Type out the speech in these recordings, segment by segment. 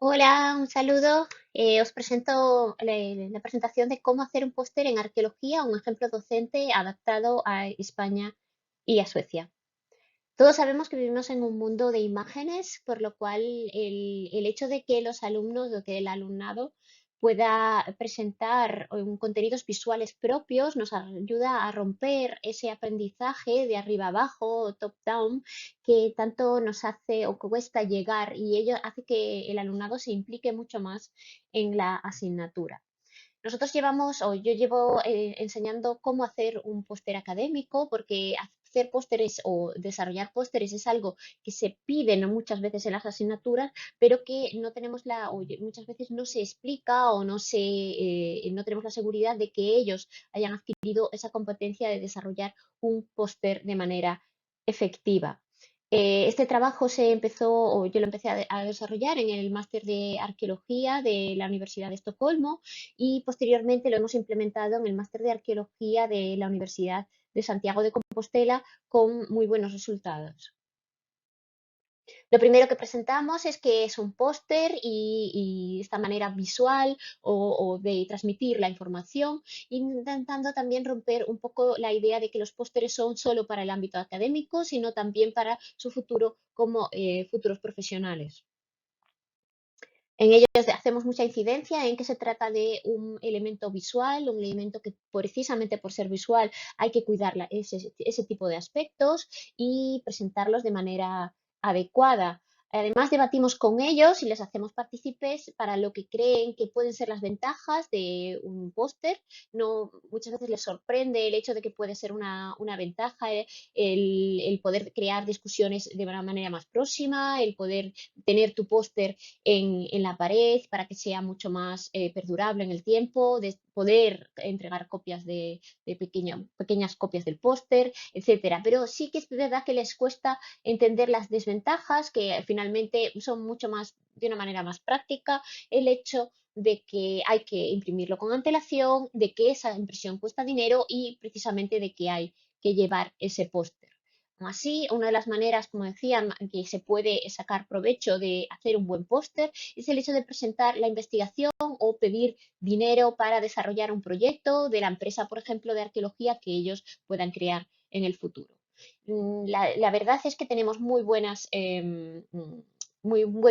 Hola, un saludo. Os presento la presentación de cómo hacer un póster en arqueología, un ejemplo docente adaptado a España y a Suecia. Todos sabemos que vivimos en un mundo de imágenes, por lo cual el hecho de que los alumnos o que el alumnado pueda presentar contenidos visuales propios nos ayuda a romper ese aprendizaje de arriba abajo, top-down, que tanto nos hace o cuesta llegar y ello hace que el alumnado se implique mucho más en la asignatura. Nosotros llevamos, o yo llevo enseñando cómo hacer un póster académico, porque hacer pósteres o desarrollar pósteres es algo que se pide no muchas veces en las asignaturas, pero que no tenemos muchas veces no se explica o no tenemos la seguridad de que ellos hayan adquirido esa competencia de desarrollar un póster de manera efectiva. Este trabajo se empezó, o yo lo empecé a desarrollar en el máster de arqueología de la Universidad de Estocolmo y posteriormente lo hemos implementado en el máster de arqueología de la Universidad de Santiago de Compostela con muy buenos resultados. Lo primero que presentamos es que es un póster y esta manera visual o de transmitir la información, intentando también romper un poco la idea de que los pósteres son solo para el ámbito académico, sino también para su futuro como futuros profesionales. En ellos hacemos mucha incidencia en que se trata de un elemento visual, un elemento que precisamente por ser visual hay que cuidar ese tipo de aspectos y presentarlos de manera adecuada. Además, debatimos con ellos y les hacemos partícipes para lo que creen que pueden ser las ventajas de un póster. No, muchas veces les sorprende el hecho de que puede ser una ventaja el poder crear discusiones de una manera más próxima, el poder tener tu póster en la pared para que sea mucho más perdurable en el tiempo, de poder entregar copias pequeñas copias del póster, etcétera. Pero sí que es verdad que les cuesta entender las desventajas, que finalmente son mucho más, de una manera más práctica, el hecho de que hay que imprimirlo con antelación, de que esa impresión cuesta dinero y precisamente de que hay que llevar ese póster. Así, una de las maneras, como decían, que se puede sacar provecho de hacer un buen póster es el hecho de presentar la investigación o pedir dinero para desarrollar un proyecto de la empresa, por ejemplo, de arqueología que ellos puedan crear en el futuro. La verdad es que tenemos muy buen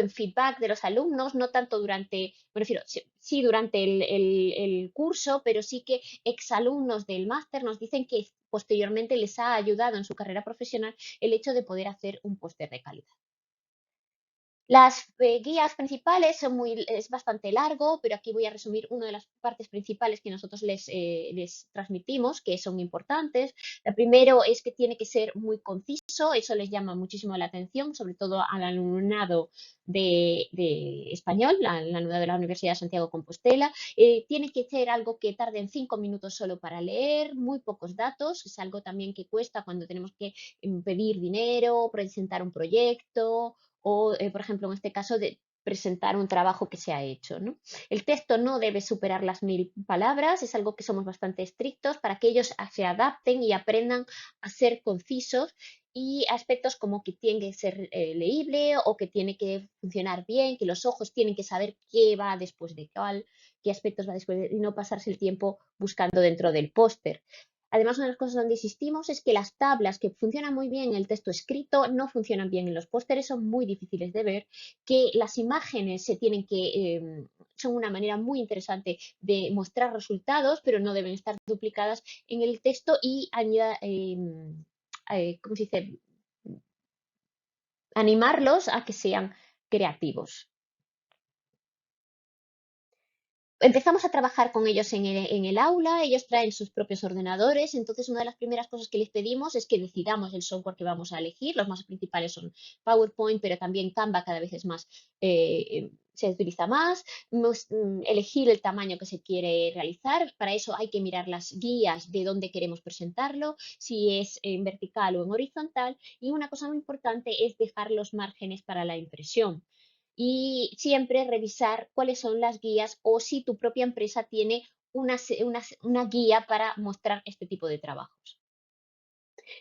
feedback de los alumnos, no tanto durante, me refiero, sí durante el curso, pero sí que exalumnos del máster nos dicen que posteriormente les ha ayudado en su carrera profesional el hecho de poder hacer un póster de calidad. Las guías principales es bastante largo, pero aquí voy a resumir una de las partes principales que nosotros les transmitimos, que son importantes. La primero es que tiene que ser muy conciso, eso les llama muchísimo la atención, sobre todo al alumnado de español, al alumnado de la Universidad de Santiago de Compostela. Tiene que ser algo que tarde en 5 minutos solo para leer, muy pocos datos, es algo también que cuesta cuando tenemos que pedir dinero, presentar un proyecto o, por ejemplo, en este caso, de presentar un trabajo que se ha hecho, ¿no? El texto no debe superar las 1000 palabras, es algo que somos bastante estrictos para que ellos se adapten y aprendan a ser concisos y aspectos como que tiene que ser leíble o que tiene que funcionar bien, que los ojos tienen que saber qué va después de cuál, qué aspectos va después y no pasarse el tiempo buscando dentro del póster. Además, una de las cosas donde insistimos es que las tablas que funcionan muy bien en el texto escrito no funcionan bien en los pósteres, son muy difíciles de ver, que las imágenes son una manera muy interesante de mostrar resultados, pero no deben estar duplicadas en el texto y ¿cómo se dice? Animarlos a que sean creativos. Empezamos a trabajar con ellos en el aula, ellos traen sus propios ordenadores, entonces una de las primeras cosas que les pedimos es que decidamos el software que vamos a elegir. Los más principales son PowerPoint, pero también Canva cada vez es más, se utiliza más. Elegir el tamaño que se quiere realizar, para eso hay que mirar las guías de dónde queremos presentarlo, si es en vertical o en horizontal, y una cosa muy importante es dejar los márgenes para la impresión y siempre revisar cuáles son las guías o si tu propia empresa tiene una guía para mostrar este tipo de trabajos.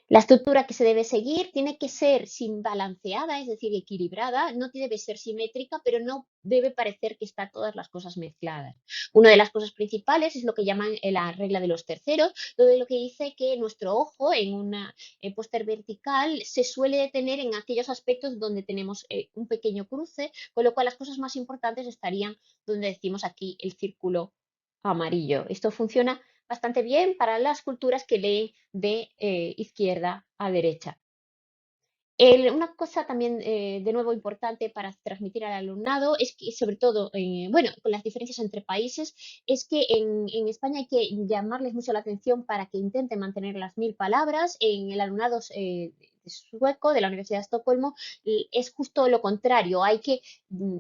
La estructura que se debe seguir tiene que ser sin balanceada, es decir, equilibrada, no debe ser simétrica, pero no debe parecer que está todas las cosas mezcladas. Una de las cosas principales es lo que llaman la regla de los terceros, donde lo que dice que nuestro ojo en una póster vertical se suele detener en aquellos aspectos donde tenemos un pequeño cruce, con lo cual las cosas más importantes estarían donde decimos aquí el círculo amarillo. Esto funciona bastante bien para las culturas que leen de izquierda a derecha. Una cosa también, de nuevo, importante para transmitir al alumnado es que, sobre todo, bueno, con las diferencias entre países, es que en España hay que llamarles mucho la atención para que intenten mantener las 1000 palabras. En el alumnado sueco de la Universidad de Estocolmo es justo lo contrario.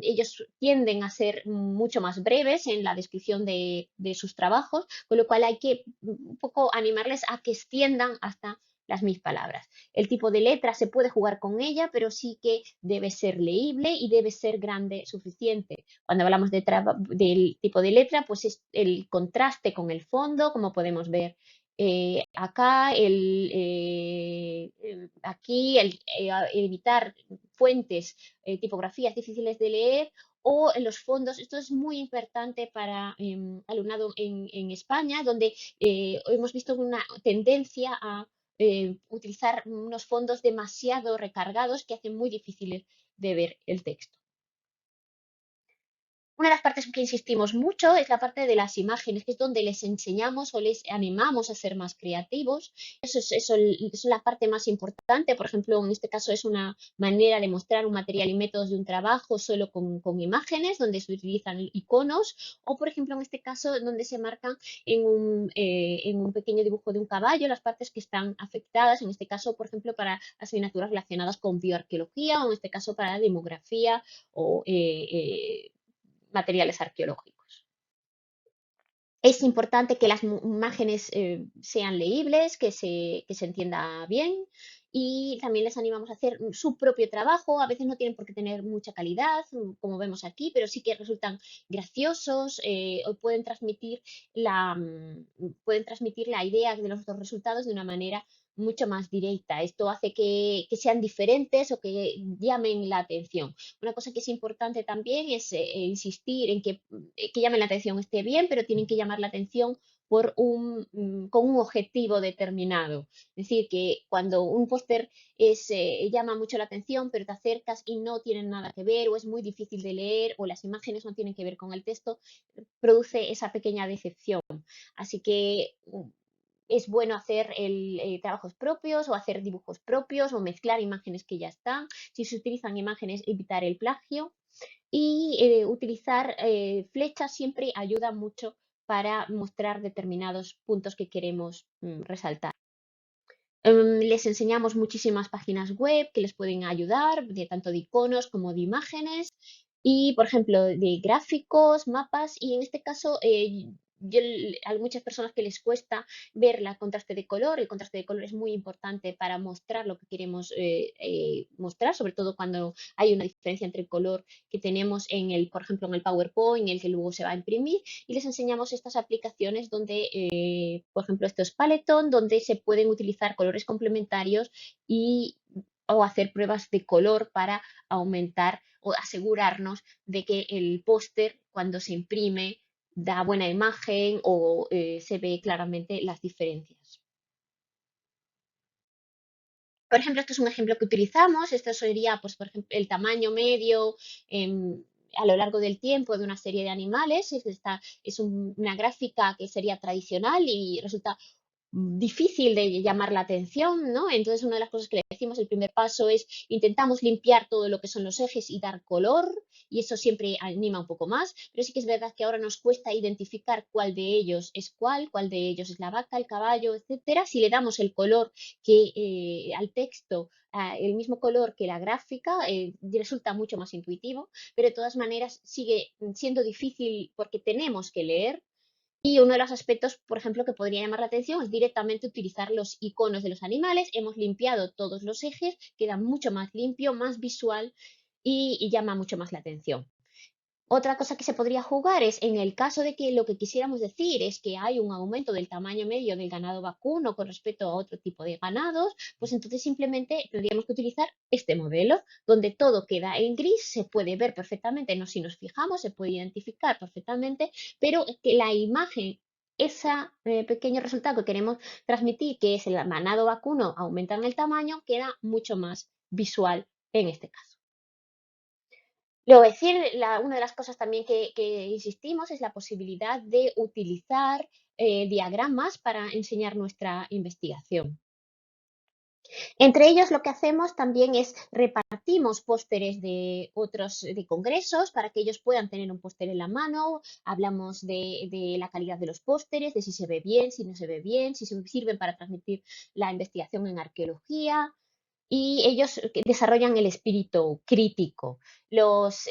Ellos tienden a ser mucho más breves en la descripción de sus trabajos, con lo cual hay que un poco animarles a que extiendan hasta las 1000 palabras. El tipo de letra se puede jugar con ella, pero sí que debe ser leíble y debe ser grande suficiente. Cuando hablamos del tipo de letra, pues es el contraste con el fondo, como podemos ver acá, aquí, evitar fuentes, tipografías difíciles de leer o en los fondos. Esto es muy importante para alumnado en España, donde hemos visto una tendencia a utilizar unos fondos demasiado recargados que hacen muy difíciles de ver el texto. Una de las partes en que insistimos mucho es la parte de las imágenes, que es donde les enseñamos o les animamos a ser más creativos. Es la parte más importante. Por ejemplo, en este caso es una manera de mostrar un material y métodos de un trabajo solo con imágenes, donde se utilizan iconos, o por ejemplo, en este caso, donde se marcan en un pequeño dibujo de un caballo las partes que están afectadas, en este caso, por ejemplo, para asignaturas relacionadas con bioarqueología, o en este caso para demografía o materiales arqueológicos. Es importante que las imágenes sean leíbles, que se entienda bien y también les animamos a hacer su propio trabajo. A veces no tienen por qué tener mucha calidad, como vemos aquí, pero sí que resultan graciosos o pueden transmitir la idea de los dos resultados de una manera mucho más directa. Esto hace que sean diferentes o que llamen la atención. Una cosa que es importante también es insistir en que llamen la atención esté bien, pero tienen que llamar la atención con un objetivo determinado. Es decir, que cuando un póster llama mucho la atención, pero te acercas y no tienen nada que ver, o es muy difícil de leer, o las imágenes no tienen que ver con el texto, produce esa pequeña decepción. Así que es bueno hacer trabajos propios o hacer dibujos propios o mezclar imágenes que ya están. Si se utilizan imágenes, evitar el plagio y utilizar flechas siempre ayuda mucho para mostrar determinados puntos que queremos resaltar. Les enseñamos muchísimas páginas web que les pueden ayudar, tanto de iconos como de imágenes y, por ejemplo, de gráficos, mapas y en este caso hay muchas personas que les cuesta ver el contraste de color. El contraste de color es muy importante para mostrar lo que queremos mostrar, sobre todo cuando hay una diferencia entre el color que tenemos por ejemplo, en el PowerPoint, el que luego se va a imprimir y les enseñamos estas aplicaciones donde, por ejemplo, esto es Paleton, donde se pueden utilizar colores complementarios o hacer pruebas de color para aumentar o asegurarnos de que el póster cuando se imprime da buena imagen o se ve claramente las diferencias. Por ejemplo, esto es un ejemplo que utilizamos. Esto sería, pues, por ejemplo, el tamaño medio a lo largo del tiempo de una serie de animales. Una gráfica que sería tradicional y resulta difícil de llamar la atención, ¿no? Entonces, una de las cosas que le decimos, el primer paso es intentamos limpiar todo lo que son los ejes y dar color, y eso siempre anima un poco más, pero sí que es verdad que ahora nos cuesta identificar cuál de ellos es cuál de ellos es la vaca, el caballo, etcétera. Si le damos el color al texto, el mismo color que la gráfica, resulta mucho más intuitivo, pero de todas maneras sigue siendo difícil porque tenemos que leer y uno de los aspectos, por ejemplo, que podría llamar la atención es directamente utilizar los iconos de los animales. Hemos limpiado todos los ejes, queda mucho más limpio, más visual y llama mucho más la atención. Otra cosa que se podría jugar es, en el caso de que lo que quisiéramos decir es que hay un aumento del tamaño medio del ganado vacuno con respecto a otro tipo de ganados, pues entonces simplemente tendríamos que utilizar este modelo, donde todo queda en gris, se puede ver perfectamente, no si nos fijamos, se puede identificar perfectamente, pero que la imagen, ese pequeño resultado que queremos transmitir, que es el ganado vacuno aumenta en el tamaño, queda mucho más visual en este caso. Luego, decir, una de las cosas también que insistimos es la posibilidad de utilizar diagramas para enseñar nuestra investigación. Entre ellos, lo que hacemos también es repartimos pósteres de otros de congresos para que ellos puedan tener un póster en la mano. Hablamos de la calidad de los pósteres, de si se ve bien, si no se ve bien, si sirven para transmitir la investigación en arqueología, y ellos desarrollan el espíritu crítico. Las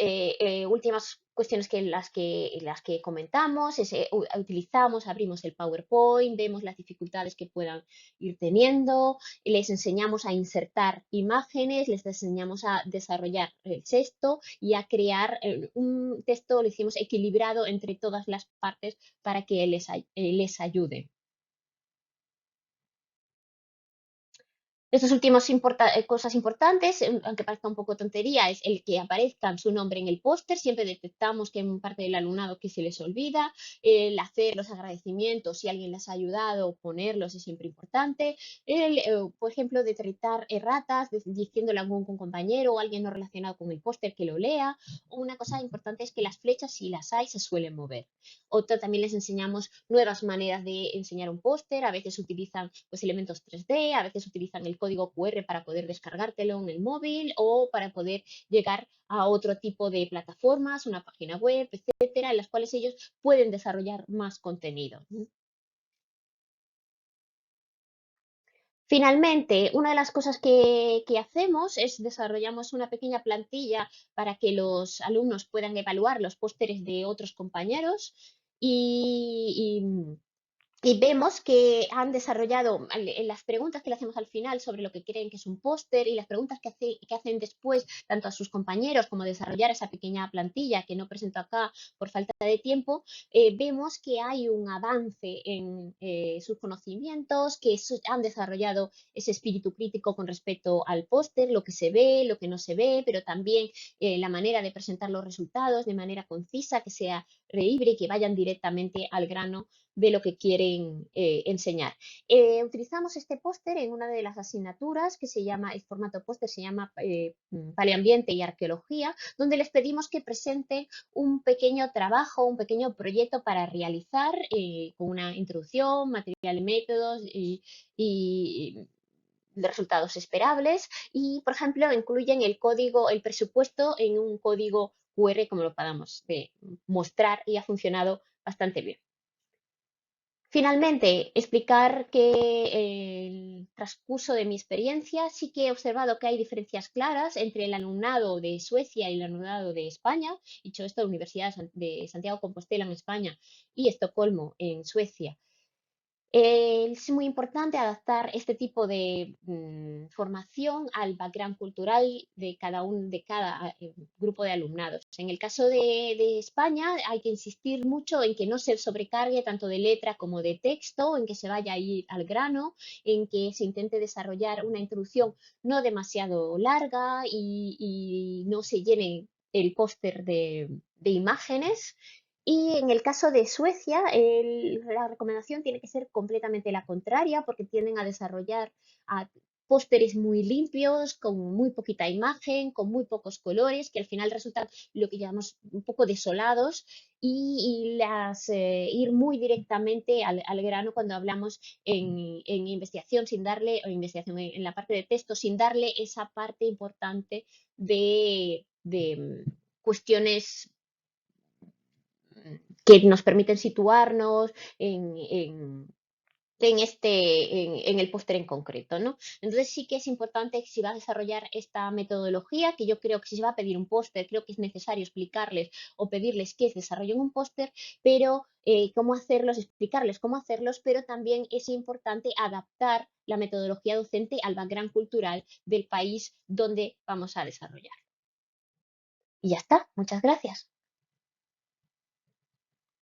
últimas cuestiones las que comentamos es utilizamos, abrimos el PowerPoint, vemos las dificultades que puedan ir teniendo, les enseñamos a insertar imágenes, les enseñamos a desarrollar el texto y a crear un texto, lo hicimos equilibrado entre todas las partes para que les ayude. Estos últimos cosas importantes, aunque parezca un poco tontería, es el que aparezca su nombre en el póster. Siempre detectamos que hay un parte del alumnado que se les olvida. El hacer los agradecimientos, si alguien les ha ayudado, ponerlos es siempre importante. Por ejemplo, detectar erratas, diciéndole a algún compañero o alguien no relacionado con el póster que lo lea. Una cosa importante es que las flechas, si las hay, se suelen mover. Otra, también les enseñamos nuevas maneras de enseñar un póster. A veces utilizan pues, elementos 3D, a veces utilizan el código QR para poder descargártelo en el móvil o para poder llegar a otro tipo de plataformas, una página web, etcétera, en las cuales ellos pueden desarrollar más contenido. Finalmente, una de las cosas que hacemos es desarrollamos una pequeña plantilla para que los alumnos puedan evaluar los pósteres de otros compañeros y vemos que han desarrollado en las preguntas que le hacemos al final sobre lo que creen que es un póster y las preguntas que hacen después, tanto a sus compañeros como desarrollar esa pequeña plantilla que no presento acá por falta de tiempo, vemos que hay un avance en sus conocimientos, que han desarrollado ese espíritu crítico con respecto al póster, lo que se ve, lo que no se ve, pero también la manera de presentar los resultados de manera concisa, que sea creíble y que vayan directamente al grano de lo que quieren enseñar. Utilizamos este póster en una de las asignaturas que se llama, el formato póster se llama Paleoambiente y Arqueología, donde les pedimos que presenten un pequeño trabajo, un pequeño proyecto para realizar con una introducción, material y métodos y de resultados esperables y, por ejemplo, incluyen el presupuesto en un código QR como lo podamos mostrar y ha funcionado bastante bien. Finalmente, explicar que el transcurso de mi experiencia sí que he observado que hay diferencias claras entre el alumnado de Suecia y el alumnado de España. Dicho esto, la Universidad de Santiago de Compostela en España y Estocolmo en Suecia. Es muy importante adaptar este tipo de formación al background cultural de cada grupo de alumnados. En el caso de España hay que insistir mucho en que no se sobrecargue tanto de letra como de texto, en que se vaya a ir al grano, en que se intente desarrollar una introducción no demasiado larga y no se llene el póster de imágenes. Y en el caso de Suecia, la recomendación tiene que ser completamente la contraria, porque tienden a desarrollar pósteres muy limpios, con muy poquita imagen, con muy pocos colores, que al final resultan lo que llamamos un poco desolados, ir muy directamente al grano cuando hablamos en investigación, sin darle, o investigación en la parte de texto, sin darle esa parte importante de cuestiones que nos permiten situarnos en el póster en concreto, ¿no? Entonces sí que es importante que si va a desarrollar esta metodología, que yo creo que si se va a pedir un póster, creo que es necesario explicarles o pedirles que desarrollen un póster, pero cómo hacerlos, explicarles cómo hacerlos, pero también es importante adaptar la metodología docente al background cultural del país donde vamos a desarrollar. Y ya está, muchas gracias.